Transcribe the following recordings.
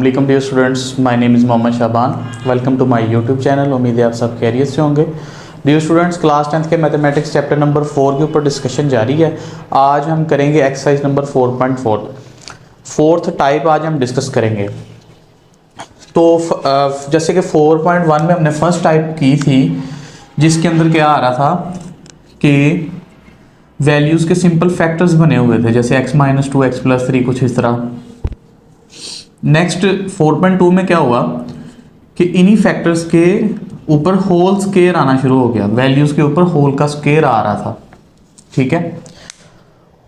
अस्सलामुअलैकुम dear students, my name is Mohammad Shaban. Welcome to my YouTube channel. उम्मीद है आप सब खैरियत से होंगे। डियर स्टूडेंट्स, क्लास 10th के मैथमेटिक्स चैप्टर नंबर 4 के ऊपर डिस्कशन जारी है। आज हम करेंगे एक्सरसाइज नंबर 4.4, फोर्थ टाइप आज हम डिस्कस करेंगे। तो जैसे कि 4.1 में हमने फर्स्ट टाइप की थी, जिसके अंदर क्या आ रहा था कि वैल्यूज़ के सिंपल फैक्टर्स बने हुए थे, जैसे x-2 x+3 कुछ इस तरह। नेक्स्ट 4.2 में क्या हुआ कि इन्हीं फैक्टर्स के ऊपर होल स्केयर आना शुरू हो गया, वैल्यूज़ के ऊपर होल का स्केयर आ रहा था, ठीक है।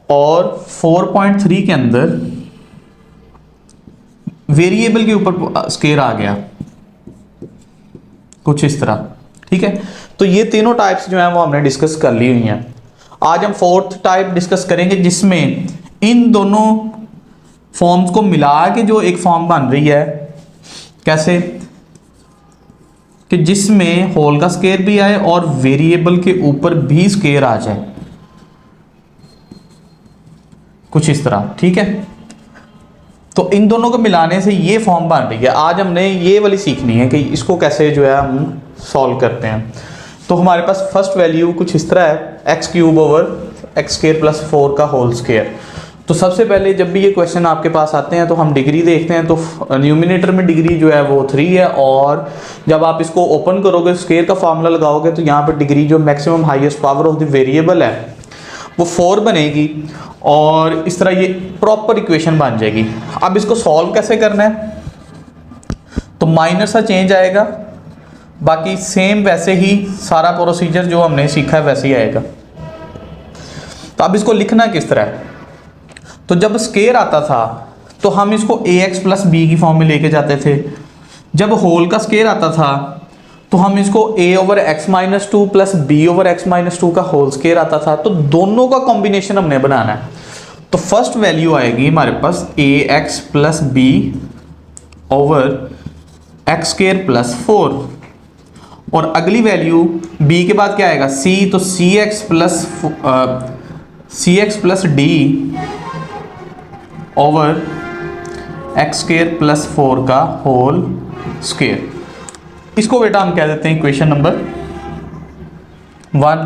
और 4.3 के अंदर वेरिएबल के ऊपर स्केयर आ गया कुछ इस तरह, ठीक है। तो ये तीनों टाइप्स जो हैं वो हमने डिस्कस कर ली हुई हैं। आज हम फोर्थ टाइप डिस्कस करेंगे, जिसमें इन दोनों फॉर्म्स को मिला के जो एक फॉर्म बन रही है। कैसे कि जिसमें होल का स्केयर भी आए और वेरिएबल के ऊपर भी स्केयर आ जाए, कुछ इस तरह, ठीक है। तो इन दोनों को मिलाने से ये फॉर्म बन रही है। आज हमने ये वाली सीखनी है कि इसको कैसे जो है हम सॉल्व करते हैं। तो हमारे पास फर्स्ट वैल्यू कुछ इस तरह है, x³ + 4 का होल स्केयर। तो सबसे पहले जब भी ये क्वेश्चन आपके पास आते हैं तो हम डिग्री देखते हैं। तो न्यूमिनेटर में डिग्री जो है वो 3 है, और जब आप इसको ओपन करोगे, स्केयर का फार्मूला लगाओगे, तो यहाँ पर डिग्री जो maximum highest power of the variable है वो 4 बनेगी, और इस तरह ये प्रॉपर इक्वेशन बन जाएगी। अब इसको सॉल्व कैसे करना है, तो माइनर सा चेंज आएगा, बाकी सेम वैसे ही सारा प्रोसीजर जो हमने सीखा है वैसे ही आएगा। तो अब इसको लिखना किस तरह है, तो जब स्केयर आता था तो हम इसको ax + b की फॉर्म में लेके जाते थे। जब होल का स्केयर आता था तो हम इसको a/x-2 + b/x-2 का होल स्केयर आता था। तो दोनों का कॉम्बिनेशन हमने बनाना है। तो फर्स्ट वैल्यू आएगी हमारे पास ax + b/x² + 4, और अगली वैल्यू b के बाद क्या आएगा c, तो cx + d/x² + 4 का होल स्केयर। इसको बेटा हम कह देते हैं इक्वेशन नंबर 1।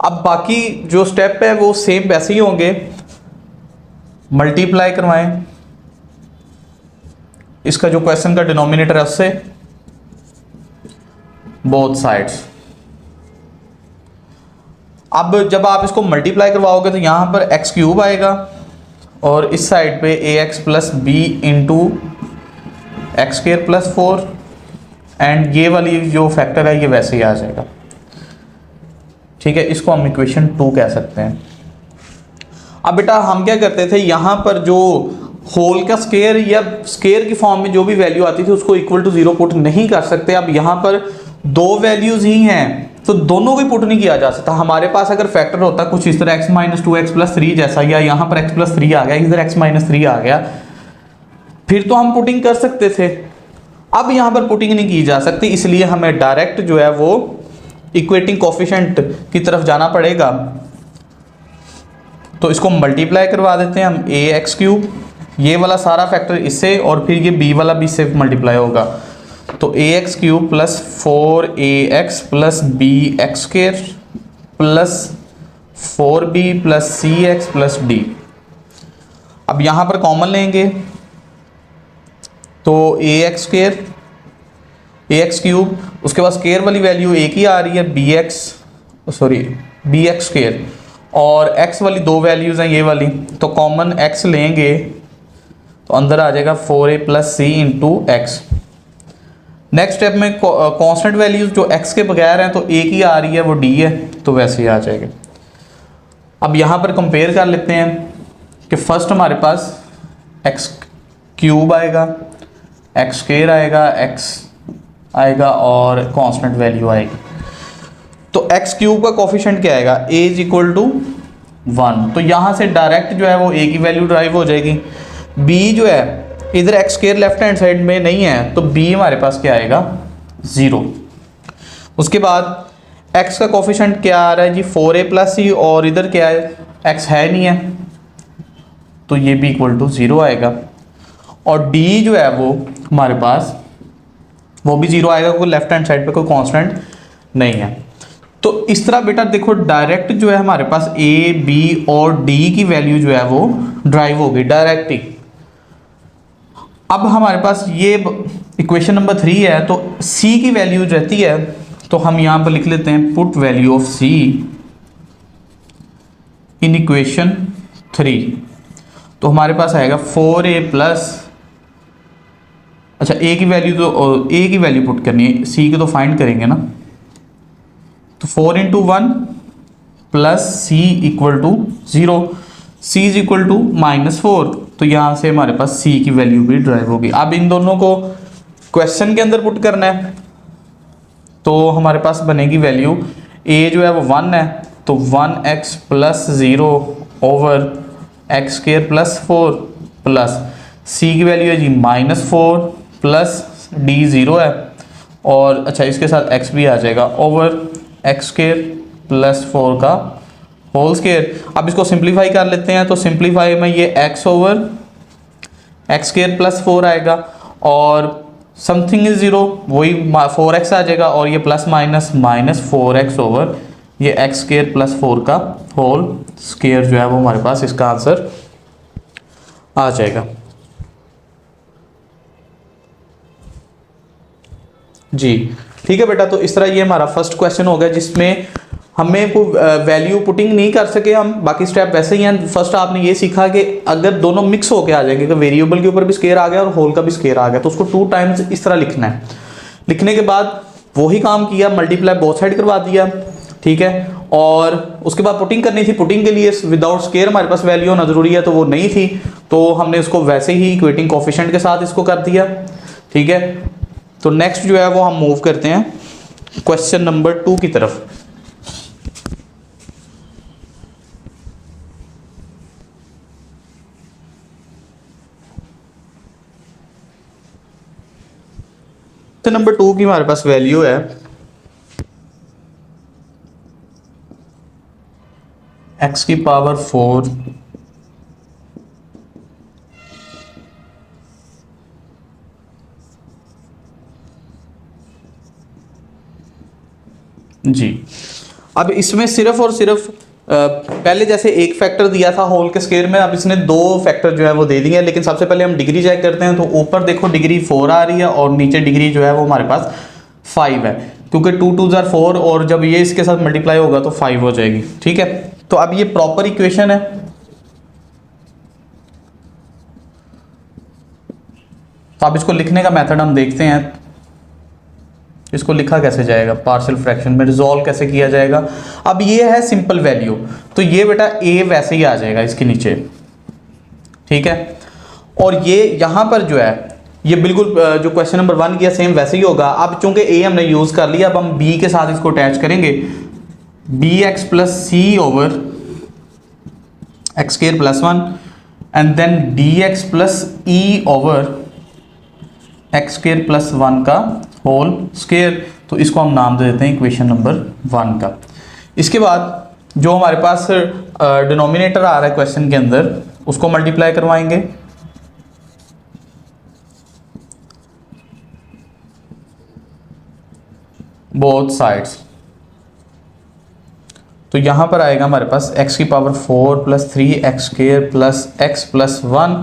अब बाकी जो स्टेप है वो सेम वैसे ही होंगे। मल्टीप्लाई करवाएं इसका जो क्वेश्चन का डिनोमिनेटर है उससे बोथ साइड्स। अब जब आप इसको मल्टीप्लाई करवाओगे तो यहां पर x³ आएगा, और इस साइड पे ax + b × x² + 4, एंड ये वाली जो फैक्टर है ये वैसे ही आ जाएगा, ठीक है। इसको हम इक्वेशन 2 कह सकते हैं। अब बेटा हम क्या करते थे, यहां पर जो होल का स्केयर या स्केयर की फॉर्म में जो भी वैल्यू आती थी उसको इक्वल टू 0 पुट नहीं कर सकते। अब यहां पर दो वैल्यूज ही हैं तो दोनों को पुट नहीं किया जा सकता। हमारे पास अगर फैक्टर होता कुछ इस तरह x-2 x+3 जैसा, या यहां पर x+3 आ गया, इधर x-3 आ गया, फिर तो हम पुटिंग कर सकते थे। अब यहां पर पुटिंग नहीं की जा सकती, इसलिए हमें डायरेक्ट जो है वो इक्वेटिंग कोफिशिएंट की तरफ जाना पड़ेगा। तो इसको मल्टीप्लाई करवा देते हैं हम, ax³, ये वाला सारा फैक्टर इससे, और फिर ये b वाला भी इससे मल्टीप्लाई होगा। तो ax³ + 4ax + bx² + 4b + cx + d। अब यहां पर कॉमन लेंगे तो ax², ax³, उसके बाद स्केयर वाली वैल्यू एक ही आ रही है bx², और x वाली दो वैल्यूज हैं ये वाली, तो कॉमन x लेंगे तो अंदर आ जाएगा 4a + c × x। Next step में कांस्टेंट वैल्यूज जो x के बगैर हैं तो एक ही आ रही है, वो d है, तो वैसे ही आ जाएगा। अब यहाँ पर कंपेयर कर लेते हैं कि फर्स्ट हमारे पास x³ आएगा, x² आएगा, x आएगा, और कांस्टेंट वैल्यू आएगी। तो x³ का कोफिशिएंट क्या आएगा, a = 1, तो यहाँ से डायरेक्ट जो है वो a की वैल्यू ड्राइव हो जाएगी। b जो है इधर x² लेफ्ट हैंड साइड में नहीं है, तो b हमारे पास क्या आएगा, 0। उसके बाद x का कोफिशिएंट क्या आ रहा है जी, 4a + c, और इधर क्या है, x है नहीं है, तो ये भी = 0 आएगा। और डी जो है वो हमारे पास वो भी 0 आएगा, क्योंकि लेफ्ट हैंड साइड पे कोई कांस्टेंट नहीं है। तो इस तरह बेटा देखो डायरेक्ट जो है हमारे पास ए बी और डी की वैल्यू जो है वो ड्राइव होगी डायरेक्ट ही। अब हमारे पास ये इक्वेशन नंबर 3 है, तो सी की वैल्यू रहती है, तो हम यहां पर लिख लेते हैं put value of C in equation 3। तो हमारे पास आएगा 4a प्लस, अच्छा ए की वैल्यू, तो ए की वैल्यू पुट करनी है, सी की तो फाइंड करेंगे ना। तो 4 into 1 plus C equal to 0, C is equal to -4, तो यहाँ से हमारे पास सी की वैल्यू भी ड्राइव होगी। अब इन दोनों को क्वेश्चन के अंदर पुट करना है, तो हमारे पास बनेगी वैल्यू, ए जो है वो 1 है, तो 1x plus 0 over x square plus 4 plus c की वैल्यू है जी -4 प्लस डी 0 है, और अच्छा इसके साथ x भी आ जाएगा ओवर एक्स स्क्वायर प्लस 4 का होल स्क्वायर। अब इसको सिंप्लीफाई कर लेते हैं, तो सिंप्लीफाई में ये x over x square plus 4 आएगा, और समथिंग इज 0 वही 4x आ जाएगा, और ये प्लस माइनस -4x ओवर ये एक्स स्क्वायर प्लस 4 का होल स्क्वायर जो है वो हमारे पास इसका आंसर आ जाएगा। जी ठीक है बेटा, तो इस तरह ये हमारा फर्स्ट क्वेश्चन हो गया, जिसमें हमें को वैल्यू पुटिंग नहीं कर सके हम, बाकी स्टेप वैसे ही हैं। फर्स्ट आपने ये सीखा कि अगर दोनों मिक्स होके आ जाएंगे, कि वेरिएबल के ऊपर भी स्केयर आ गया और होल का भी स्केयर आ गया, तो उसको 2 टाइम्स इस तरह लिखना है। लिखने के बाद वही काम किया, मल्टीप्लाई बोथ साइड करवा दिया, ठीक है। और उसके बाद पुटिंग करनी थी, पुटिंग के लिए विदाउट स्केयर हमारे पास वैल्यू होना जरूरी है, तो वो नहीं थी, तो हमने उसको वैसे ही इक्वेटिंग कोफिशिएंट के साथ इसको कर दिया, ठीक है। तो नेक्स्ट जो है वो हम मूव करते हैं क्वेश्चन नंबर 2 की तरफ। क्वेश्चन नंबर 2 की हमारे पास वैल्यू है x की पावर 4 जी। अब इसमें सिर्फ और सिर्फ पहले जैसे एक फैक्टर दिया था होल के स्क्वायर में, अब इसने 2 फैक्टर जो है वो दे दिए हैं, लेकिन सबसे पहले हम डिग्री चेक करते हैं। तो ऊपर देखो डिग्री 4 आ रही है, और नीचे डिग्री जो है वो हमारे पास 5 है, क्योंकि 2 2 जार 4, और जब ये इसके साथ मल्टीप्लाई होगा तो 5 हो जाएगी, ठीक है। तो अब ये प्रॉपर इक्वेशन है, तो अब इसको लिखने का मेथड हम देखते हैं, इसको लिखा कैसे जाएगा, पार्शियल फ्रैक्शन में रिजॉल्व कैसे किया जाएगा। अब ये है सिंपल वैल्यू, तो ये बेटा a वैसे ही आ जाएगा इसके नीचे, ठीक है। और ये यहां पर जो है ये बिल्कुल जो क्वेश्चन नंबर 1 किया सेम वैसे ही होगा। अब चूंकि a हमने यूज कर लिया, अब हम b के साथ इसको अटैच करेंगे, bx plus C over x square plus 1 and then dx plus E over x square plus 1 का होल स्क्वायर। तो इसको हम नाम दे देते हैं इक्वेशन नंबर 1 का। इसके बाद जो हमारे पास डिनोमिनेटर आ रहा है क्वेश्चन के अंदर, उसको मल्टीप्लाई करवाएंगे, बोथ साइड्स। तो यहां पर आएगा हमारे पास x की power 4 plus 3 x square plus x plus 1,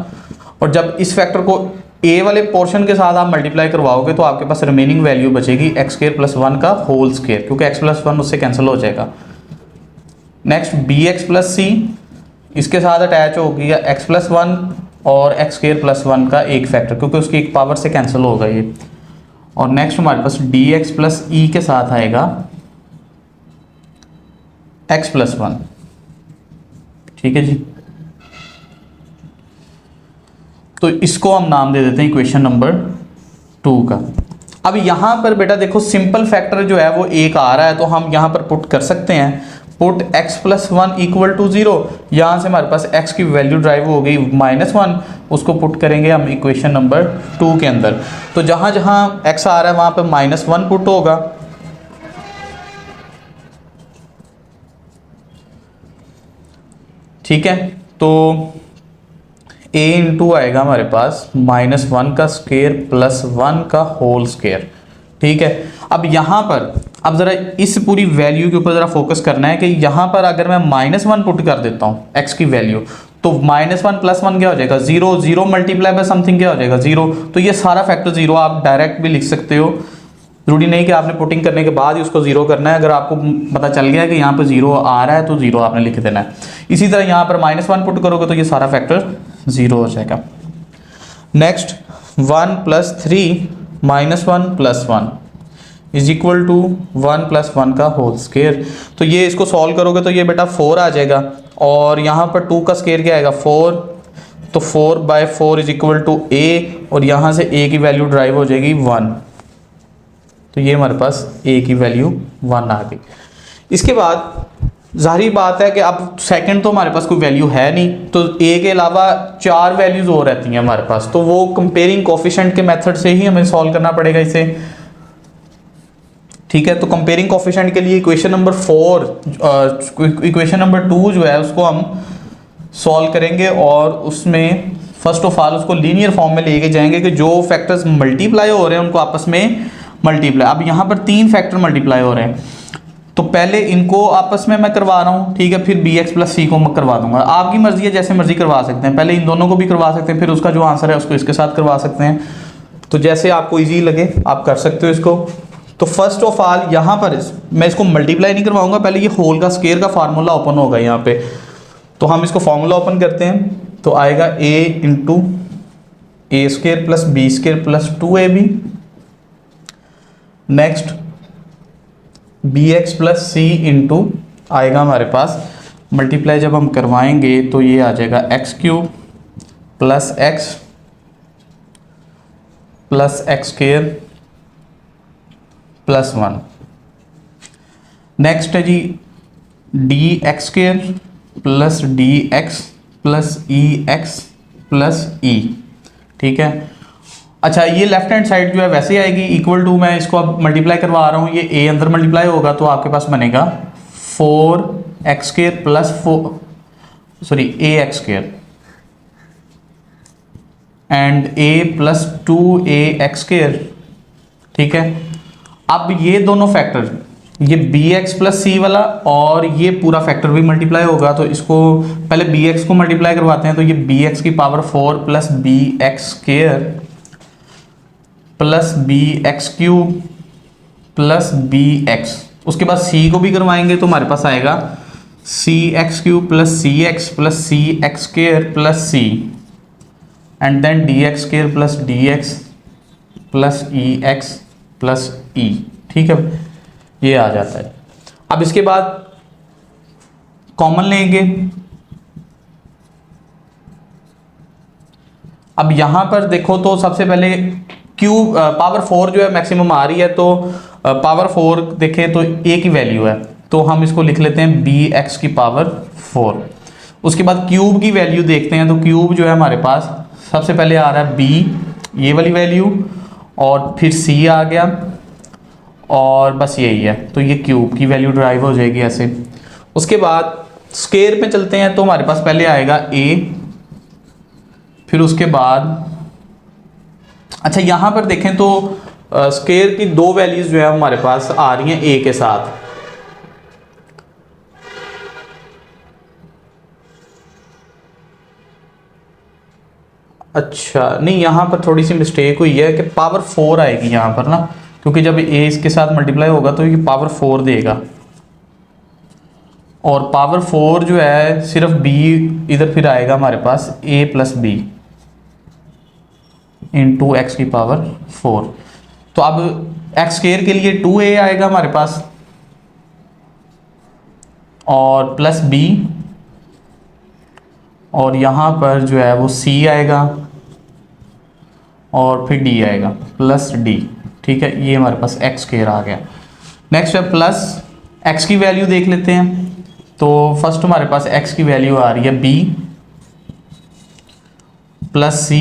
और जब इस फैक्टर को a वाले पोर्शन के साथ आप मल्टीप्लाई करवाओगे तो आपके पास रिमेनिंग वैल्यू बचेगी एक्स स्क्वायर प्लस 1 का होल स्क्वायर, क्योंकि x प्लस 1 उससे कैंसिल हो जाएगा। नेक्स्ट bx प्लस सी, इसके साथ अटैच हो गया x प्लस 1 और एक्स स्क्वायर प्लस 1 का एक फैक्टर, क्योंकि उसकी एक पावर से कैंसिल होगा ये। और नेक्स्ट हमारे पास dx प्लस ई के साथ आएगा x प्लस 1, ठीक है जी। तो इसको हम नाम दे देते हैं इक्वेशन नंबर 2 का। अब यहां पर बेटा देखो सिंपल फैक्टर जो है वो एक आ रहा है, तो हम यहां पर पुट कर सकते हैं, put x plus 1 equal to 0। यहां से हमारे पास x की वैल्यू ड्राइव हो गई -1, उसको पुट करेंगे हम इक्वेशन नंबर 2 के अंदर। तो जहां जहां x आ रहा है वहां पर -1 पुट होगा, ठीक है। तो a इंटू आएगा हमारे पास -1 का स्क्वायर प्लस 1 का होल स्क्वायर। ठीक है, अब यहाँ पर अब ज़रा इस पूरी वैल्यू के ऊपर ज़रा फोकस करना है कि यहाँ पर अगर मैं -1 पुट कर देता हूँ x की वैल्यू, तो -1 + 1 क्या हो जाएगा 0, 0 मल्टीप्लाई बाय समथिंग क्या हो जाएगा 0। तो ये सारा फैक्टर 0 आप डायरेक्ट भी लिख सकते हो, जरूरी नहीं कि आपने पुटिंग करने के बाद ही उसको 0 करना है। अगर आपको पता चल गया कि यहाँ पर 0 आ रहा है तो 0 आपने लिख देना है। इसी तरह यहाँ पर -1 पुट करोगे तो ये सारा फैक्टर 0 हो जाएगा। नेक्स्ट 1 + 3 -1 + 1 इज इक्वल टू 1 + 1 का होल स्क्वायर। तो ये इसको सॉल्व करोगे तो ये बेटा 4 आ जाएगा, और यहाँ पर 2 का स्क्वायर क्या आएगा 4, तो 4/4 इज इक्वल टू a, और यहाँ से a की वैल्यू ड्राइव हो जाएगी 1। तो ये हमारे पास a की वैल्यू 1 आ गई। इसके बाद जाहिर बात है कि अब सेकंड तो हमारे पास कोई वैल्यू है नहीं, तो a के अलावा 4 वैल्यूज और रहती हैं हमारे पास, तो वो कंपेयरिंग कोफिशिएंट के मेथड से ही हमें सॉल्व करना पड़ेगा इसे। ठीक है, तो कंपेयरिंग कोफिशिएंट के लिए इक्वेशन नंबर 4 इक्वेशन नंबर 2 जो है उसको हम सॉल्व करेंगे, और उसमें फर्स्ट ऑफ ऑल उसको लीनियर फॉर्म में लेके जाएंगे कि जो फैक्टर्स मल्टीप्लाई हो रहे हैं उनको आपस में मल्टीप्लाई। अब यहाँ पर 3 फैक्टर मल्टीप्लाई हो रहे हैं, तो पहले इनको आपस में मैं करवा रहा हूँ, ठीक है, फिर bx + c को मैं करवा दूंगा। आपकी मर्जी है, जैसे मर्जी करवा सकते हैं, पहले इन दोनों को भी करवा सकते हैं, फिर उसका जो आंसर है उसको इसके साथ करवा सकते हैं। तो जैसे आपको ईजी लगे आप कर सकते हो इसको। तो फर्स्ट ऑफ ऑल यहाँ पर मैं इसको मल्टीप्लाई नहीं करवाऊंगा, पहले ये होल का स्क्वायर का फार्मूला ओपन होगा यहाँ पे। तो हम इसको फार्मूला ओपन करते हैं, तो आएगा a into a² + b² + 2ab। Next bx + c into आएगा हमारे पास, मल्टीप्लाई जब हम करवाएंगे तो ये आ जाएगा x³ + x + x² + 1। नेक्स्ट है जी dx² + dx + ex + e। ठीक है, अच्छा ये लेफ्ट हैंड साइड जो है वैसे आएगी, इक्वल टू मैं इसको अब मल्टीप्लाई करवा रहा हूँ, ये a अंदर मल्टीप्लाई होगा तो आपके पास बनेगा 4x² + ax² and a + 2ax²। ठीक है, अब ये दोनों फैक्टर, ये bx + c वाला और ये पूरा फैक्टर भी मल्टीप्लाई होगा, तो इसको पहले bx को मल्टीप्लाई करवाते हैं, तो ये bx की पावर 4 + bx² + bx³ + bx। उसके बाद c को भी करवाएंगे तो हमारे पास आएगा cx³ + cx + cx² + c and then dx² + dx + ex + e। ठीक है, ये आ जाता है। अब इसके बाद कॉमन लेंगे। अब यहां पर देखो तो सबसे पहले क्यूब पावर 4 जो है मैक्सिमम आ रही है, तो पावर 4 देखें तो a की वैल्यू है, तो हम इसको लिख लेते हैं bx की पावर 4। उसके बाद क्यूब की वैल्यू देखते हैं, तो क्यूब जो है हमारे पास सबसे पहले आ रहा है b ये वाली वैल्यू, और फिर c आ गया, और बस यही है, तो ये क्यूब की वैल्यू ड्राइव हो जाएगी ऐसे। उसके बाद स्क्वायर पे चलते हैं, तो हमारे पास पहले आएगा a, फिर उसके बाद अच्छा यहाँ पर देखें तो स्क्वायर की 2 वैल्यूज जो है हमारे पास आ रही हैं a के साथ। अच्छा नहीं, यहाँ पर थोड़ी सी मिस्टेक हुई है कि पावर 4 आएगी यहाँ पर ना, क्योंकि जब a इसके साथ मल्टीप्लाई होगा तो ये पावर 4 देगा, और पावर 4 जो है सिर्फ b इधर फिर आएगा हमारे पास a + b इंटू x की पावर 4। तो अब x² के लिए 2a आएगा हमारे पास, और प्लस b, और यहाँ पर जो है वो c आएगा, और फिर d आएगा प्लस d। ठीक है, ये हमारे पास x² आ गया। नेक्स्ट है प्लस x की वैल्यू देख लेते हैं, तो फर्स्ट हमारे पास x की वैल्यू आ रही है b + c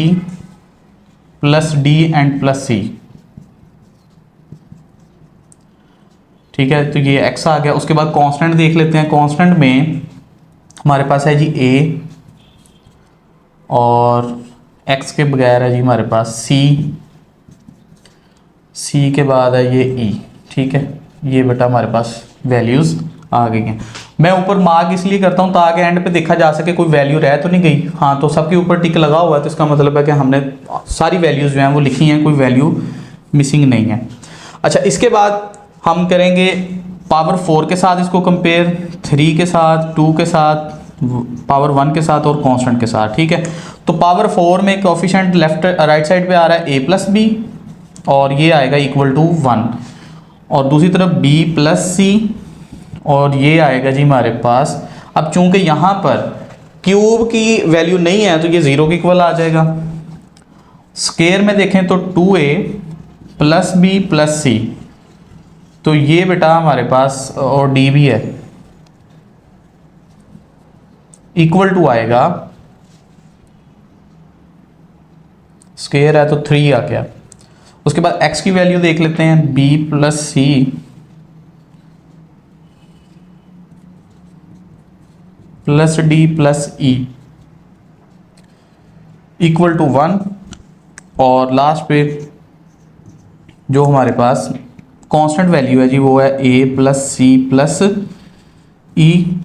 + d and plus c। ठीक है, तो ये x आ गया। उसके बाद कांस्टेंट देख लेते हैं, कांस्टेंट में हमारे पास है जी a और x के बगैर है जी हमारे पास c के बाद है ये e। ठीक है, ये बेटा हमारे पास वैल्यूज़ आ गई हैं। मैं ऊपर मार्क इसलिए करता हूँ ताकि एंड पे देखा जा सके कोई वैल्यू रह तो नहीं गई। हाँ, तो सबके ऊपर टिक लगा हुआ है तो इसका मतलब है कि हमने सारी वैल्यूज़ जो हैं वो लिखी हैं, कोई वैल्यू मिसिंग नहीं है। अच्छा, इसके बाद हम करेंगे पावर 4 के साथ इसको कंपेयर, 3 के साथ, 2 के साथ, पावर 1 के साथ और कांस्टेंट के साथ। ठीक है, तो पावर 4 में कोएफिशिएंट लेफ्ट राइट साइड पे आ रहा है a प्लस बी और ये आएगा इक्वल टू 1, और दूसरी तरफ b प्लस सी और ये आएगा जी हमारे पास। अब चूंकि यहाँ पर क्यूब की वैल्यू नहीं है तो ये 0 के इक्वल आ जाएगा। स्केयर में देखें तो 2a प्लस बी प्लस सी, तो ये बेटा हमारे पास और d भी है, इक्वल टू आएगा, स्केयर है तो 3 आ गया। उसके बाद x की वैल्यू देख लेते हैं, b plus C plus D plus E equal to 1, और लास्ट पे जो हमारे पास कांस्टेंट वैल्यू है जी वो है a प्लस सी प्लस ई,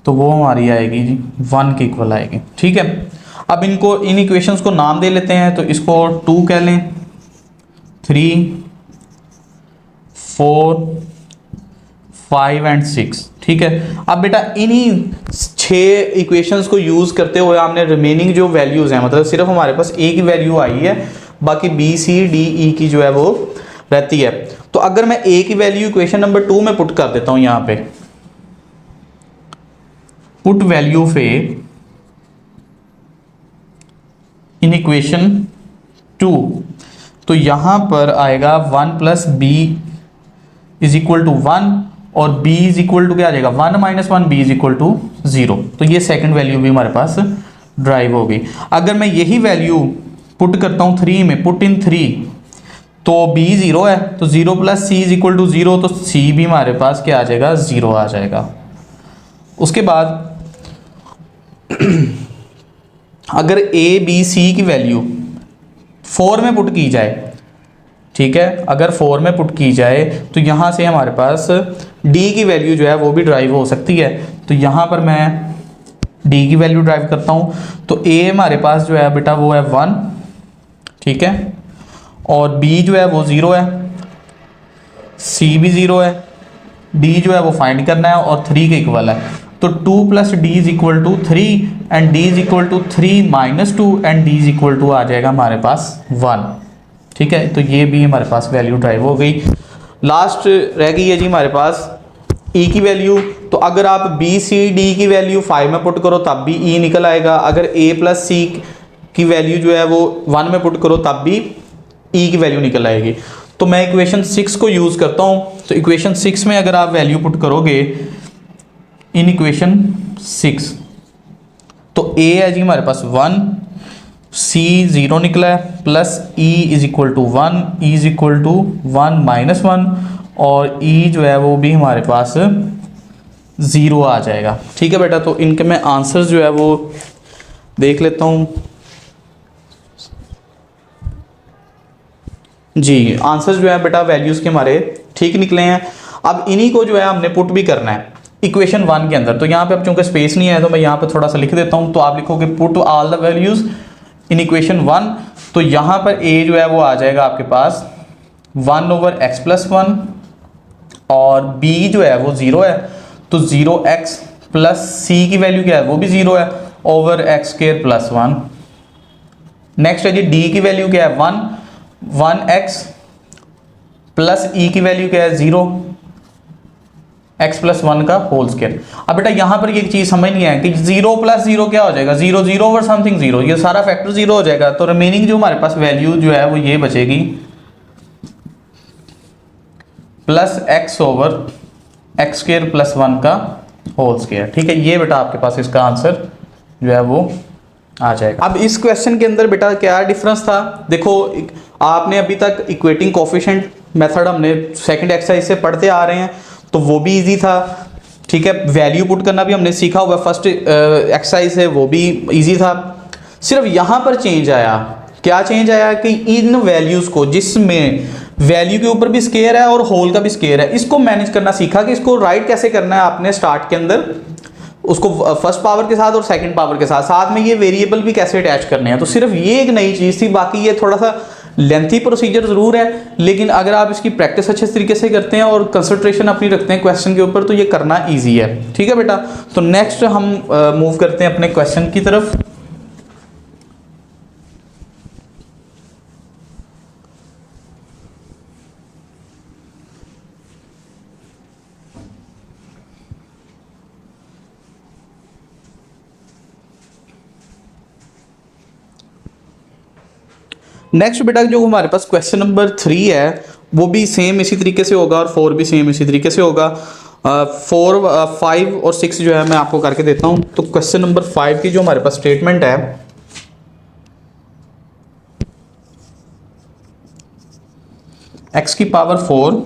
तो वो हमारी आएगी जी 1 के इक्वल आएगी। ठीक है, अब इनको इन इक्वेशंस को नाम दे लेते हैं, तो इसको 2 कह लें, 3, 4, 5 एंड 6। ठीक है, अब बेटा इन्हीं 6 इक्वेशंस को यूज करते हुए हमने रिमेनिंग जो वैल्यूज हैं, मतलब सिर्फ हमारे पास a की वैल्यू आई है, बाकी b c d e की जो है वो रहती है। तो अगर मैं a की वैल्यू इक्वेशन नंबर 2 में पुट कर देता हूं, यहां पे पुट वैल्यू पे इन इक्वेशन 2, तो यहां पर आएगा 1 plus B is equal to 1 और b इज इक्वल टू क्या आ जाएगा, 1 minus 1, b is equal to 0। तो ये सेकंड वैल्यू भी हमारे पास ड्राइव हो गई। अगर मैं यही वैल्यू पुट करता हूँ 3 में, पुट इन 3, तो b 0 है, तो 0 plus c is equal to 0, तो c भी हमारे पास क्या आ जाएगा, 0 आ जाएगा। उसके बाद अगर a b c की वैल्यू 4 में पुट की जाए, ठीक है, अगर 4 में पुट की जाए तो यहाँ से हमारे पास d की वैल्यू जो है वो भी ड्राइव हो सकती है। तो यहाँ पर मैं d की वैल्यू ड्राइव करता हूँ, तो a हमारे पास जो है बेटा वो है 1, ठीक है, और b जो है वो 0 है, c भी 0 है, d जो है वो फाइंड करना है और 3 के इक्वल है। तो 2 plus D is equal to 3 and d is equal to 3 minus 2 and d is equal to आ जाएगा हमारे पास 1। ठीक है, तो ये भी हमारे पास वैल्यू ड्राइव हो गई। लास्ट रह गई है जी हमारे पास e की वैल्यू। तो अगर आप b c d की वैल्यू 5 में पुट करो तब भी e निकल आएगा, अगर a प्लस c की वैल्यू जो है वो 1 में पुट करो तब भी e की वैल्यू निकल आएगी। तो मैं इक्वेशन 6 को यूज़ करता हूँ। तो इक्वेशन 6 में अगर आप वैल्यू पुट करोगे इन इक्वेशन 6, तो a है जी हमारे पास 1, c 0 निकला है, plus e is equal to 1, e is equal to 1 minus 1, और e जो है वो भी हमारे पास 0 आ जाएगा। ठीक है बेटा, तो इनके मैं आंसर्स जो है वो देख लेता हूँ। जी, आंसर्स जो है बेटा वैल्यूज़ के हमारे ठीक निकले हैं। अब इन्हीं को जो है हमने पुट भी करना है इक्वेशन 1 के अंदर। तो यहाँ पे अब चूंकि स्पेस नहीं है तो मैं यहाँ पे थोड़ा सा लिख देता हूँ। तो आप लिखोगे put all the values in equation 1। तो यहाँ पर a जो है वो आ जाएगा आपके पास 1 ओवर x प्लस 1, और b जो है वो 0 है, तो 0x प्लस c की वैल्यू क्या है, वो भी 0 है, over x square plus 1। Next है जी d की वैल्यू क्या है 1x प्लस e की वैल्यू क्या है 0, x प्लस 1 का होल स्क्वायर। अब बेटा यहाँ पर ये चीज़ समझ नहीं है कि 0 प्लस 0 क्या हो जाएगा, 0 0 ओवर समथिंग 0, ये सारा फैक्टर 0 हो जाएगा। तो रिमेनिंग जो हमारे पास वैल्यू जो है वो ये बचेगी plus x over x square plus 1 का होल स्क्वायर। ठीक है, ये बेटा आपके पास इसका आंसर जो है वो आ जाएगा। अब इस क्वेश्चन के अंदर बेटा क्या डिफरेंस था, देखो आपने अभी तक इक्वेटिंग कोफिशिएंट मेथड हमने सेकंड एक्सरसाइज से पढ़ते आ रहे हैं, तो वो भी इजी था। ठीक है, वैल्यू पुट करना भी हमने सीखा हुआ, फर्स्ट एक्सरसाइज है वो भी इजी था। सिर्फ यहां पर चेंज आया, क्या चेंज आया कि इन वैल्यूज को, जिसमें वैल्यू के ऊपर भी स्केयर है और होल का भी स्केयर है, इसको मैनेज करना सीखा कि इसको राइट कैसे करना है आपने स्टार्ट के अंदर, उसको फर्स्ट पावर के साथ और सेकंड पावर के साथ, साथ में ये वेरिएबल भी कैसे अटैच करने हैं। तो सिर्फ ये एक नई चीज थी, बाकी ये थोड़ा सा लेंथी प्रोसीजर जरूर है, लेकिन अगर आप इसकी प्रैक्टिस अच्छे तरीके से करते हैं और कंसंट्रेशन अपनी रखते हैं क्वेश्चन के ऊपर, तो ये करना ईजी है। ठीक है बेटा, तो नेक्स्ट हम मूव करते हैं अपने क्वेश्चन की तरफ। नेक्स्ट बेटा जो हमारे पास क्वेश्चन नंबर 3 है वो भी सेम इसी तरीके से होगा और 4 भी सेम इसी तरीके से होगा। 4, 5 और 6 जो है मैं आपको करके देता हूं। तो क्वेश्चन नंबर 5 की जो हमारे पास स्टेटमेंट है, x की power 4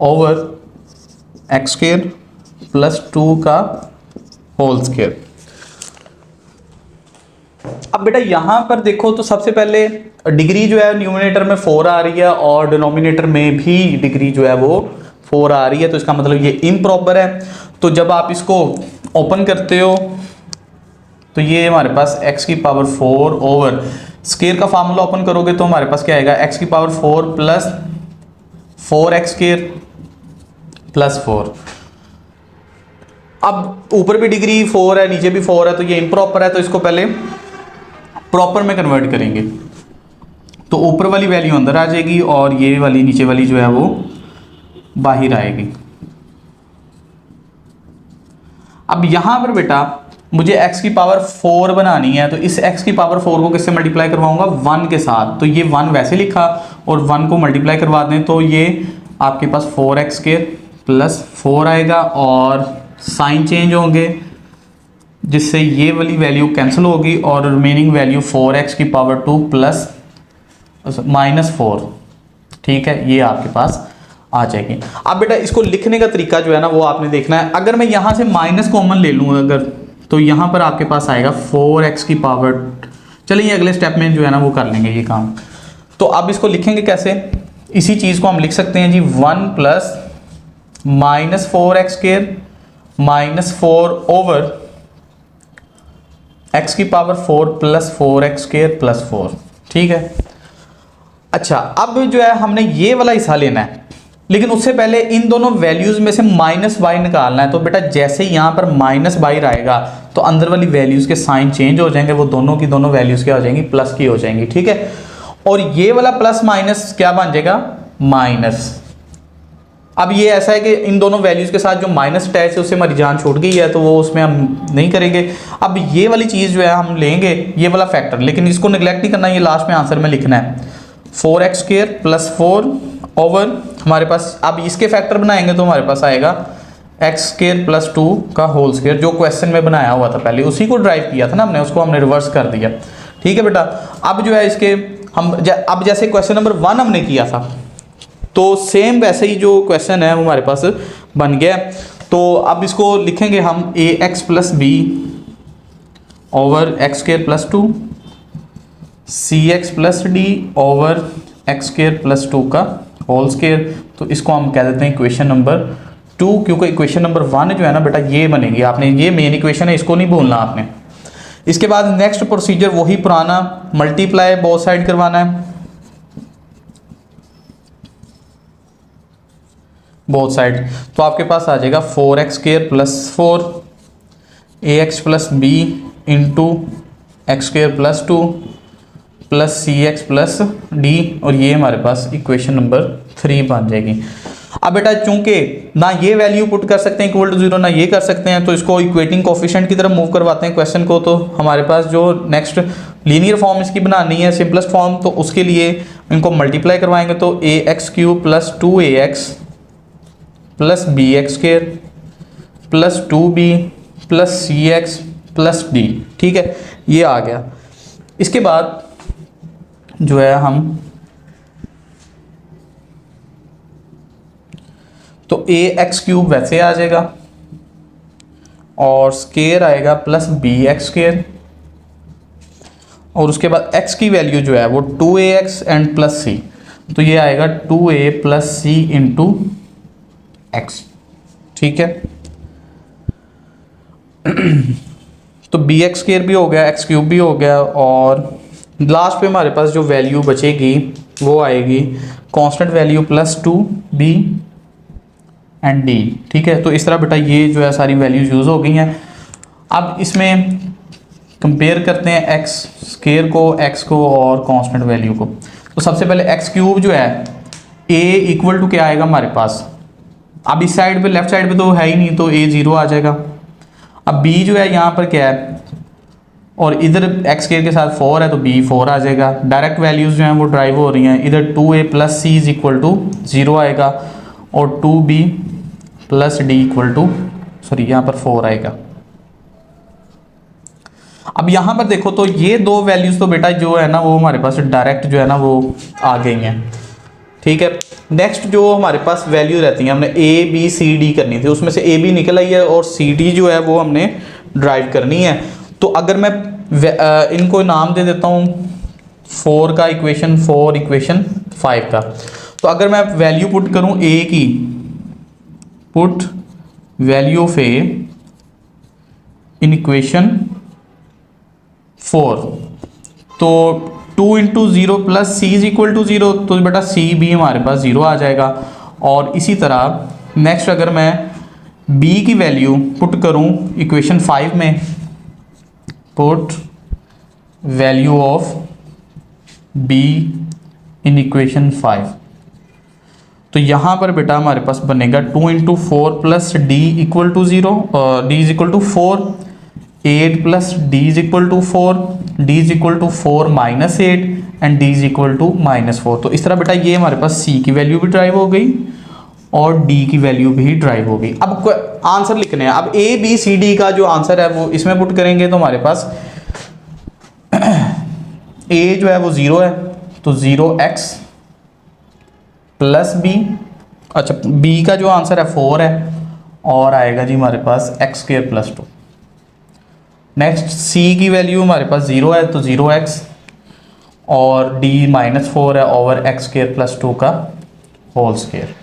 over x square plus 2 का होल स्क्वायर। अब बेटा यहां पर देखो तो सबसे पहले डिग्री जो है न्यूमरेटर में 4 आ रही है और डिनोमिनेटर में भी डिग्री जो है वो 4 आ रही है, तो इसका मतलब ये इम्प्रॉपर है। तो जब आप इसको ओपन करते हो तो ये हमारे पास x की पावर 4 ओवर स्क्वायर का फार्मूला ओपन करोगे तो हमारे पास क्या आएगा, x की power 4 plus 4x square plus 4। अब ऊपर भी डिग्री 4 है, नीचे भी 4 है, तो ये इम्प्रॉपर है, तो इसको पहले प्रॉपर में कन्वर्ट करेंगे। तो ऊपर वाली वैल्यू अंदर आ जाएगी और ये वाली नीचे वाली जो है वो बाहर आएगी। अब यहां पर बेटा मुझे x की पावर 4 बनानी है, तो इस x की पावर 4 को किससे मल्टीप्लाई करवाऊंगा, 1 के साथ। तो ये 1 वैसे लिखा और 1 को मल्टीप्लाई करवा दें तो ये आपके पास 4x स्क्वायर प्लस 4 आएगा और साइन चेंज होंगे, जिससे ये वाली वैल्यू कैंसिल होगी और रिमेनिंग वैल्यू 4x की पावर 2 प्लस -4। ठीक है, ये आपके पास आ जाएगी। अब बेटा इसको लिखने का तरीका जो है ना वो आपने देखना है। अगर मैं यहां से माइनस कॉमन ले लूँ अगर, तो यहां पर आपके पास आएगा 4x की पावर, चलिए अगले स्टेप में जो है ना वो कर लेंगे ये काम। तो अब इसको लिखेंगे कैसे, इसी चीज को हम लिख सकते हैं जी 1 plus -4x square -4 over x की power 4 plus 4x square plus 4। ठीक है, अच्छा अब जो है हमने ये वाला हिस्सा लेना है, लेकिन उससे पहले इन दोनों वैल्यूज में से -y निकालना है। तो बेटा जैसे ही यहां पर -y रहेगा तो अंदर वाली वैल्यूज के साइन चेंज हो जाएंगे, वो दोनों की दोनों वैल्यूज क्या हो जाएंगी, प्लस की हो जाएंगी। ठीक है, और ये वाला प्लस माइनस क्या बन जाएगा, माइनस। अब ये ऐसा है कि इन दोनों वैल्यूज के साथ जो माइनस अटैच है उससे हमारी जान छूट गई है, तो वो उसमें हम नहीं करेंगे। अब ये वाली चीज़ जो है हम लेंगे ये वाला फैक्टर, लेकिन इसको निगलेक्ट नहीं करना, ये लास्ट में आंसर में लिखना है 4x स्क्वायर प्लस 4 ओवर हमारे पास, अब इसके फैक्टर बनाएंगे तो हमारे पास आएगा x स्क्वायर प्लस 2 का होल स्क्वायर, जो क्वेश्चन में बनाया हुआ था पहले, उसी को ड्राइव किया था ना हमने, उसको हमने रिवर्स कर दिया। ठीक है बेटा, अब जो है इसके हम अब जैसे क्वेश्चन नंबर 1 हमने किया था तो सेम वैसे ही जो क्वेश्चन है वो हमारे पास बन गया। तो अब इसको लिखेंगे हम ax plus B over x square plus 2 cx plus D over x square plus 2 का होल स्क्वायर। तो इसको हम कह देते हैं इक्वेशन नंबर 2, क्योंकि इक्वेशन नंबर 1 जो है ना बेटा ये बनेगी, आपने ये मेन इक्वेशन है, इसको नहीं भूलना आपने। इसके बाद नेक्स्ट प्रोसीजर वही पुराना, मल्टीप्लाई बोथ साइड करवाना है, बोथ साइड। तो आपके पास आ जाएगा 4x square plus 4 ax plus B into x square plus 2 plus c x plus d, और ये हमारे पास इक्वेशन नंबर 3 बन जाएगी। अब बेटा चूंकि ना ये वैल्यू पुट कर सकते हैं इक्वल टू 0 ना ये कर सकते हैं, तो इसको इक्वेटिंग कोफिशिएंट की तरफ मूव करवाते हैं क्वेश्चन को। तो हमारे पास जो नेक्स्ट लीनियर फॉर्म इसकी बनानी है, सिंपलेस्ट फॉर्म, तो उसके लिए इनको मल्टीप्लाई करवाएंगे तो ax³ plus 2ax plus B x square plus 2b plus c x plus d. ठीक है, ये आ गया। इसके बाद जो है हम तो ax³ वैसे आ जाएगा और स्क्वायर आएगा प्लस bx स्क्वायर और उसके बाद x की वैल्यू जो है वो 2ax एंड प्लस सी, तो ये आएगा 2a plus C into x. ठीक है, तो bx स्क्वायर भी हो गया, x क्यूब भी हो गया, और लास्ट पे हमारे पास जो वैल्यू बचेगी वो आएगी constant value plus 2b and d। ठीक है, तो इस तरह बेटा ये जो है सारी वैल्यूज यूज़ हो गई हैं। अब इसमें कंपेयर करते हैं x स्क्वायर को, x को और कांस्टेंट वैल्यू को। तो सबसे पहले x क्यूब जो है a इक्वल टू क्या आएगा हमारे पास, अब इस साइड पे लेफ्ट साइड पे तो है ही नहीं, तो a 0 आ जाएगा। अब b जो है यहाँ पर क्या है, और इधर x स्क्वायर के साथ 4 है तो b 4 आ जाएगा। डायरेक्ट वैल्यूज जो हैं वो ड्राइव हो रही हैं, इधर 2a plus C is equal to 0 आएगा, और 2b plus D equal to sorry यहाँ पर 4 आएगा। अब यहाँ पर देखो तो ये दो वैल्यूज तो बेटा जो है ना वो हमारे पास डायरेक्ट जो है ना वो आ गई हैं। ठीक है, नेक्स्ट जो हमारे पास वैल्यू रहती है, हमने ए बी सी डी करनी थी, उसमें से ए बी निकल आई है और सी डी जो है वो हमने ड्राइव करनी है। तो अगर मैं इनको नाम दे देता हूँ 4 का इक्वेशन 4, इक्वेशन 5 का, तो अगर मैं वैल्यू पुट करूँ ए की, put value of A in equation 4, तो 2 into 0 plus C is equal to 0, तो बेटा सी भी हमारे पास 0 आ जाएगा। और इसी तरह नेक्स्ट अगर मैं b की वैल्यू पुट करूं इक्वेशन 5 में, put value of b in equation 5, तो यहाँ पर बेटा हमारे पास बनेगा 2 into 4 plus D equal to 0, D is equal to 4, 8 plus D is equal to 4, D is equal to 4 minus 8 and D is equal to -4। तो इस तरह बेटा ये हमारे पास सी की वैल्यू भी ड्राइव हो गई और डी की वैल्यू भी ड्राइव हो गई। अब आंसर लिखने हैं, अब ए बी सी डी का जो आंसर है वो इसमें पुट करेंगे, तो हमारे पास ए जो है वो 0 है, तो 0x प्लस बी, अच्छा बी का जो आंसर है 4 है, और आएगा जी हमारे पास x square plus 2। Next c की वैल्यू हमारे पास 0 है, तो 0x, और d -4 है ओवर x स्क्वायर प्लस 2 का होल स्क्वायर।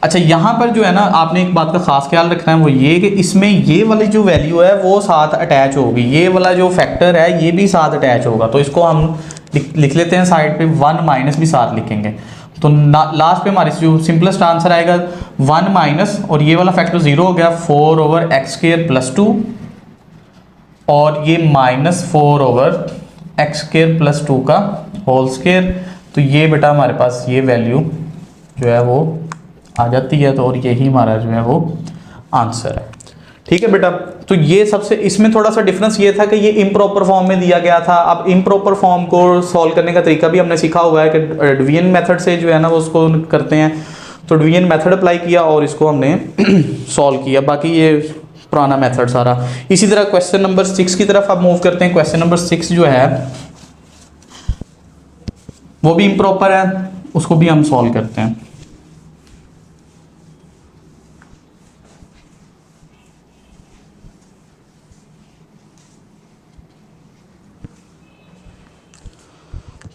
अच्छा यहाँ पर जो है ना आपने एक बात का खास ख्याल रखना है, वो ये कि इसमें ये वाली जो वैल्यू है वो साथ अटैच होगी, ये वाला जो फैक्टर है ये भी साथ अटैच होगा, तो इसको हम लिख लेते हैं साइड पे, 1 माइनस भी साथ लिखेंगे, तो लास्ट पे हमारे जो सिंपलेस्ट आंसर आएगा 1 माइनस, और ये वाला फैक्टर 0 हो गया 4 ओवर x स्क्वायर प्लस 2, और ये -4 ओवर x स्क्वायर प्लस 2 का होल स्क्वायर। तो ये बेटा हमारे पास ये वैल्यू जो है वो आ जाती है, तो और यही हमारा जो है वो आंसर है। ठीक है बेटा, तो ये सबसे इसमें थोड़ा सा डिफरेंस ये था कि ये इम्प्रॉपर फॉर्म में दिया गया था। अब इम्प्रॉपर फॉर्म को सॉल्व करने का तरीका भी हमने सीखा हुआ है कि डिवीजन मेथड से जो है ना वो उसको करते हैं, तो डिवीजन मेथड अप्लाई किया और इसको हमने सॉल्व किया। बाकी ये पुराना मेथड सारा। इसी तरह क्वेश्चन नंबर 6 की तरफ आप मूव करते हैं। क्वेश्चन नंबर 6 जो है वो भी इम्प्रॉपर है, उसको भी हम सॉल्व करते हैं।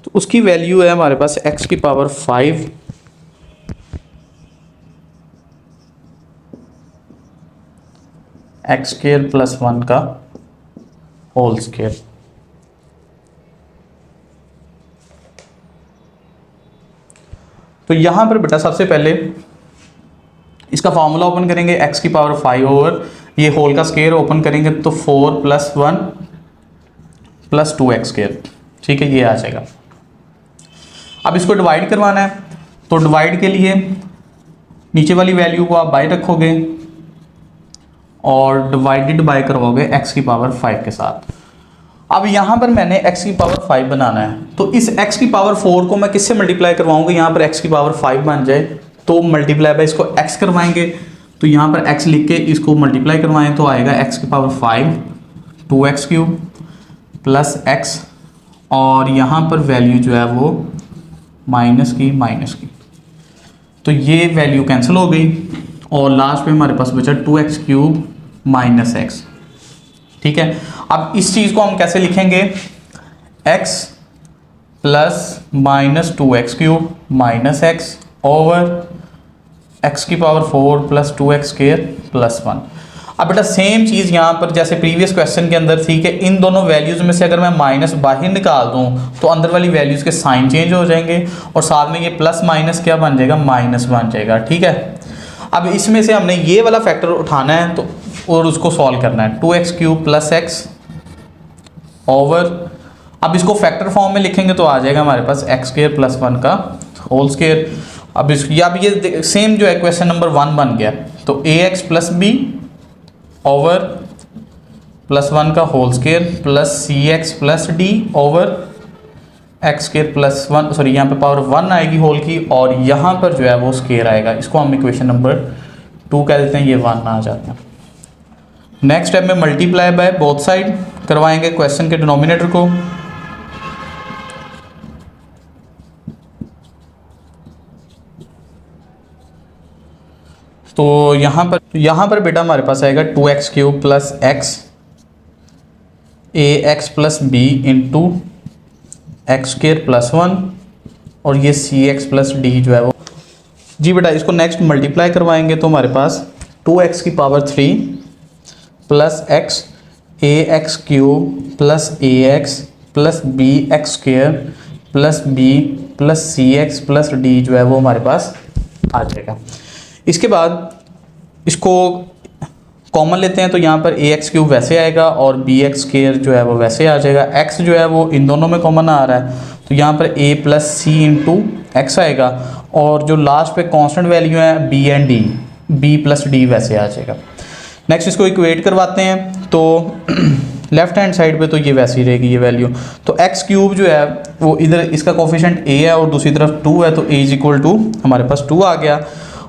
तो उसकी वैल्यू है हमारे पास x की पावर 5 x स्क्वायर प्लस 1 का होल स्क्वायर। तो यहां पर बेटा सबसे पहले इसका फॉर्मूला ओपन करेंगे, x की पावर 5 ओवर ये होल का स्क्वायर ओपन करेंगे तो 4 प्लस 1 प्लस 2x स्क्वायर। ठीक है, ये आ जाएगा। अब इसको डिवाइड करवाना है, तो डिवाइड के लिए नीचे वाली वैल्यू को आप बाय रखोगे और डिवाइडेड बाय करवाओगे x की पावर 5 के साथ। अब यहाँ पर मैंने x की पावर 5 बनाना है, तो इस x की पावर 4 को मैं किससे मल्टीप्लाई करवाऊंगा, यहाँ पर x की पावर 5 बन जाए तो मल्टीप्लाई बाय इसको x करवाएंगे, तो यहाँ पर x लिख के इसको मल्टीप्लाई करवाएं तो आएगा x की power 5 2x cube plus x, और यहाँ पर वैल्यू जो है वो माइनस की, तो ये वैल्यू कैंसिल हो गई और लास्ट पे हमारे पास बचा 2x क्यूब माइनस x। ठीक है, अब इस चीज़ को हम कैसे लिखेंगे, x plus minus 2x cube minus x over x की power 4 plus 2x square plus 1। अब बेटा सेम चीज़ यहाँ पर जैसे प्रीवियस क्वेश्चन के अंदर थी कि इन दोनों वैल्यूज़ में से अगर मैं माइनस बाहर निकाल दूँ तो अंदर वाली वैल्यूज़ के साइन चेंज हो जाएंगे और साथ में ये प्लस माइनस क्या बन जाएगा, माइनस बन जाएगा। ठीक है, अब इसमें से हमने ये वाला फैक्टर उठाना है तो और उसको सॉल्व करना है। 2x cube plus x over, अब इसको फैक्टर फॉर्म में लिखेंगे तो आ जाएगा हमारे पास एक्स स्क्वायर प्लस 1 का होल स्क्वायर। अब ये सेम जो है क्वेश्चन नंबर 1 बन गया, तो ax plus B over plus 1 का whole square plus cx plus D over x square plus 1, sorry यहाँ पे पावर 1 आएगी होल की और यहाँ पर जो है वो स्क्वायर आएगा। इसको हम इक्वेशन नंबर 2 कह देते हैं, ये 1 आ जाते हैं। नेक्स्ट स्टेप में मल्टीप्लाई बाय बोथ साइड करवाएंगे क्वेश्चन के डिनोमिनेटर को। तो यहाँ पर बेटा हमारे पास आएगा 2x cube plus X ax plus B into x square plus 1 और ये cx प्लस डी जो है वो जी बेटा इसको नेक्स्ट मल्टीप्लाई करवाएंगे तो हमारे पास 2x की power 3 plus X ax cube plus ax plus B x square plus B plus cx plus D जो है वो हमारे पास आ जाएगा। इसके बाद इसको कॉमन लेते हैं तो यहाँ पर ax क्यूब वैसे आएगा और bx स्क्वायर जो है वो वैसे आ जाएगा। x जो है वो इन दोनों में कॉमन आ रहा है तो यहाँ पर a plus C into X आएगा और जो लास्ट पे कांस्टेंट वैल्यू है b and d, b plus D वैसे आ जाएगा। नेक्स्ट इसको इक्वेट करवाते हैं तो लेफ्ट हैंड साइड पे तो ये वैसे ही रहेगी ये वैल्यू, तो x क्यूब जो है वो इधर इसका कोफिशिएंट a है और दूसरी तरफ 2 है तो a इज इक्वल टू हमारे पास 2 आ गया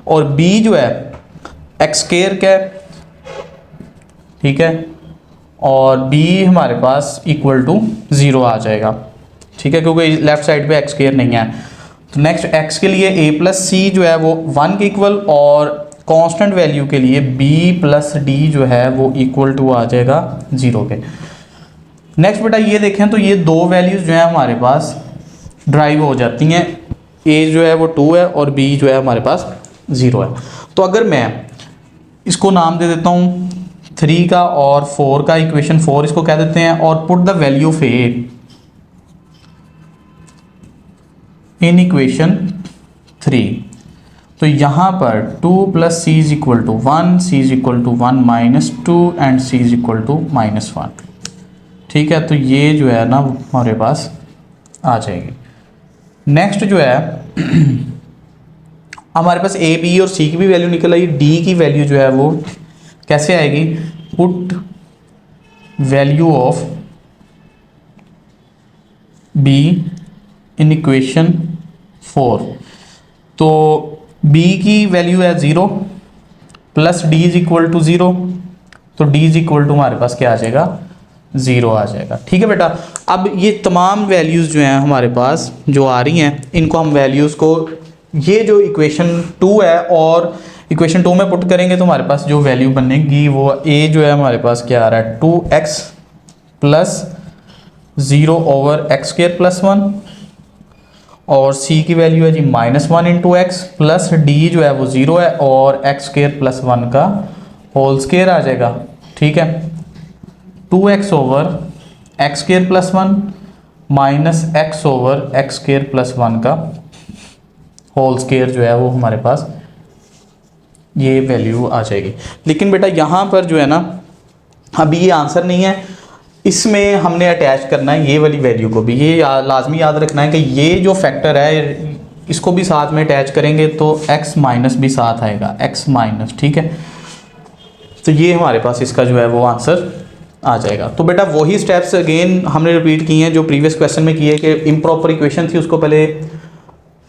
और b जो है एक्स स्क्वायर का है, ठीक है, और b हमारे पास इक्वल टू 0 आ जाएगा। ठीक है, क्योंकि लेफ्ट साइड पे एक्स स्क्वायर नहीं है। तो नेक्स्ट x के लिए a प्लस सी जो है वो 1 के इक्वल और कांस्टेंट वैल्यू के लिए b प्लस डी जो है वो इक्वल टू आ जाएगा 0 के। नेक्स्ट बेटा ये देखें तो ये दो वैल्यूज जो है हमारे पास ड्राइव हो जाती हैं, a जो है वो 2 है और b जो है हमारे पास 0 है। तो अगर मैं इसको नाम दे देता हूँ 3 का और 4 का, इक्वेशन 4 इसको कह देते हैं और put the value of a in equation 3, तो यहाँ पर 2 plus C is equal to 1, C is equal to 1 minus 2 and C is equal to minus 1। ठीक है, तो ये जो है ना हमारे पास आ जाएगी। नेक्स्ट जो है हमारे पास ए बी और सी की भी वैल्यू निकल आई, डी की वैल्यू जो है वो कैसे आएगी, put value of B in equation 4, तो b की वैल्यू है 0 plus D is equal to 0, तो d इज इक्वल टू हमारे पास क्या आ जाएगा, 0 आ जाएगा। ठीक है बेटा, अब ये तमाम वैल्यूज़ जो हैं हमारे पास जो आ रही हैं इनको हम वैल्यूज़ को ये जो इक्वेशन 2 है और इक्वेशन 2 में पुट करेंगे तो हमारे पास जो वैल्यू बनेगी वो a जो है हमारे पास क्या आ रहा है 2x plus 0 over x square plus 1 और c की वैल्यू है जी -1 इंटू एक्स प्लस d जो है वो 0 है और एक्स स्क्वायर प्लस 1 का होल स्क्वायर आ जाएगा। ठीक है, 2x over x square plus 1 minus x over x square plus 1 का होल स्क्वायर जो है वो हमारे पास ये वैल्यू आ जाएगी। लेकिन बेटा यहाँ पर जो है ना अभी ये आंसर नहीं है, इसमें हमने अटैच करना है ये वाली वैल्यू को भी, ये लाजमी याद रखना है कि ये जो फैक्टर है इसको भी साथ में अटैच करेंगे तो x माइनस भी साथ आएगा, x माइनस। ठीक है, तो ये हमारे पास इसका जो है वो आंसर आ जाएगा। तो बेटा वही स्टेप्स अगेन हमने रिपीट किए हैं जो प्रीवियस क्वेश्चन में किए कि इम्प्रॉपर इक्वेशन थी उसको पहले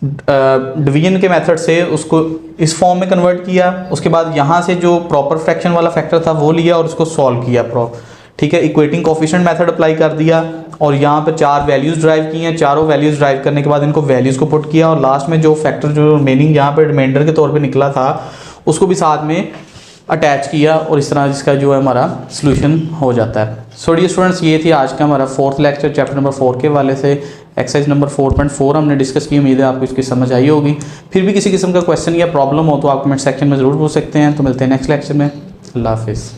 डिवीजन के मेथड से उसको इस फॉर्म में कन्वर्ट किया, उसके बाद यहाँ से जो प्रॉपर फ्रैक्शन वाला फैक्टर था वो लिया और उसको सॉल्व किया ठीक है, इक्वेटिंग कोफिशिएंट मेथड अप्लाई कर दिया और यहाँ पर 4 वैल्यूज़ ड्राइव की हैं, चारों वैल्यूज़ ड्राइव करने के बाद इनको वैल्यूज़ को पुट किया और लास्ट में जो फैक्टर जो रिमेनिंग यहाँ पर रिमाइंडर के तौर पे निकला था उसको भी साथ में अटैच किया और इस तरह इसका जो है हमारा सोल्यूशन हो जाता है। सो डियर स्टूडेंट्स, ये थी आज का हमारा 4th लेक्चर चैप्टर नंबर 4 के वाले से। एक्सरसाइज नंबर 4.4 हमने डिस्कस की, उम्मीद है आपको इसकी समझ आई होगी। फिर भी किसी किस्म का क्वेश्चन या प्रॉब्लम हो तो आप कमेंट सेक्शन में ज़रूर पूछ सकते हैं। तो मिलते हैं नेक्स्ट लेक्चर में। अल्लाह हाफिज़।